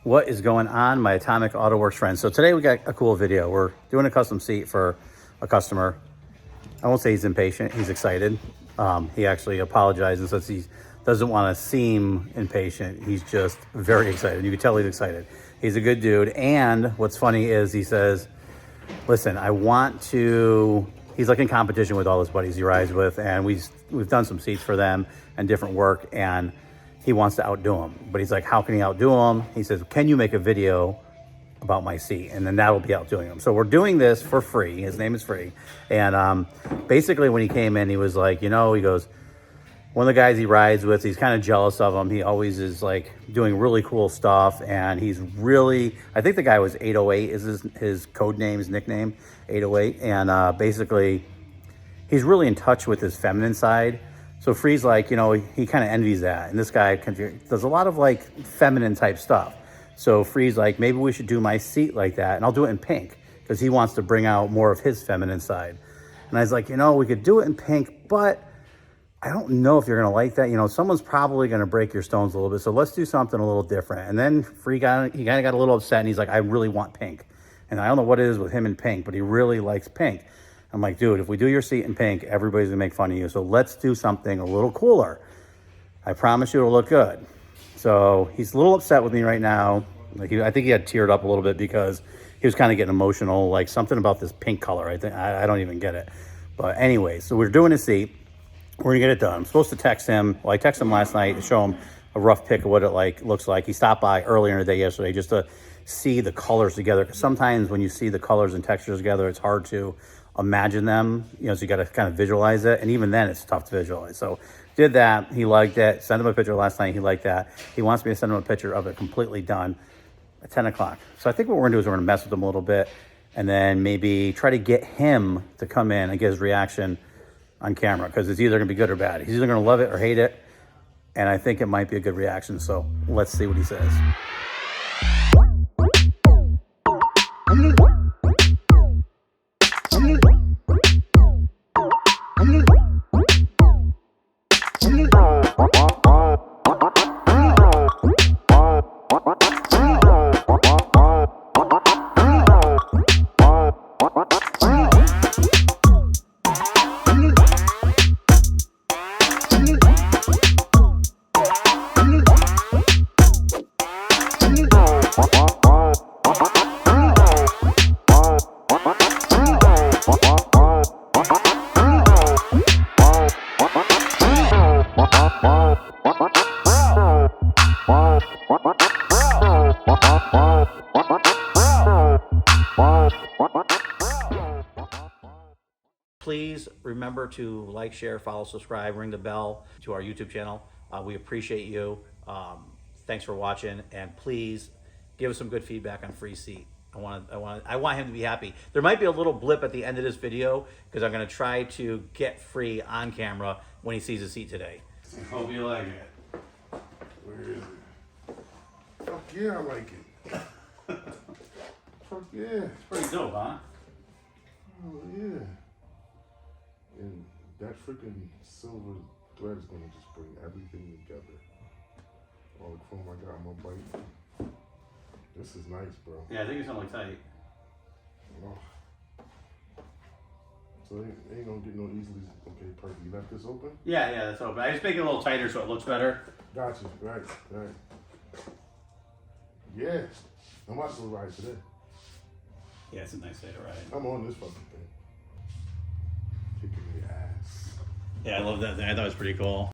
What is going on, my Atomic Auto Works friends? So today we got a cool video. We're doing a custom seat for a customer. I won't say he's impatient, he's excited. He actually apologized and says he doesn't want to seem impatient. He's just very excited. You can tell he's excited. He's a good dude. And what's funny is he says, listen, I want to, he's like in competition with all his buddies he rides with, and we've done some seats for them and different work, and he wants to outdo him. But he's like, how can he outdo him? He says, can you make a video about my seat? And then that'll be outdoing him. So we're doing this for free. His name is Free. And basically when he came in, he was like, you know, he goes, one of the guys he rides with, he's kind of jealous of him. He always is like doing really cool stuff. And he's really, I think the guy was 808 is his code name, his nickname, 808. And basically he's really in touch with his feminine side. So Free's like, you know, he kind of envies that. And this guy does a lot of like feminine type stuff. So Free's like, maybe we should do my seat like that. And I'll do it in pink because he wants to bring out more of his feminine side. And I was like, you know, we could do it in pink, but I don't know if you're going to like that. You know, someone's probably going to break your stones a little bit. So let's do something a little different. And then he kind of got a little upset and he's like, I really want pink. And I don't know what it is with him and pink, but he really likes pink. I'm like, dude, if we do your seat in pink, everybody's gonna make fun of you. So let's do something a little cooler. I promise you it'll look good. So he's a little upset with me right now. Like I think he had teared up a little bit because he was kind of getting emotional, like something about this pink color. I don't even get it. But anyway, so we're doing a seat. We're gonna get it done. I'm supposed to text him. Well, I texted him last night to show him a rough pic of what it looks like. He stopped by earlier in the day yesterday just to see the colors together. Because sometimes when you see the colors and textures together, it's hard to imagine them, you know, so you got to kind of visualize it. And even then it's tough to visualize. So did that. He liked it. Sent him a picture last night. He liked that. He wants me to send him a picture of it completely done at 10 o'clock. So I think what we're gonna do is we're gonna mess with him a little bit and then maybe try to get him to come in and get his reaction on camera, because it's either gonna be good or bad. He's either gonna love it or hate it. And I think it might be a good reaction. So let's see what he says. Please remember to like, share, follow, subscribe, ring the bell to our YouTube channel. We appreciate you. Thanks for watching, and please give us some good feedback on Free Seat. I want him to be happy. There might be a little blip at the end of this video because I'm going to try to get Free on camera when he sees the seat today. Hope you like it. Where is it? Fuck yeah, I like it. Fuck yeah. It's pretty dope, huh? Oh yeah. And that freaking silver thread is gonna just bring everything together. All the chrome I got on my bike. This is nice, bro. Yeah, I think it's gonna look tight. Oh. So it ain't gonna get no easily. Okay, perfect. You left this open? Yeah, that's open. I just make it a little tighter so it looks better. Gotcha. Right. Yeah. I'm about to ride today. Yeah, it's a nice day to ride. I'm on this fucking thing. Kicking the ass. Yeah, I love that thing. I thought it was pretty cool.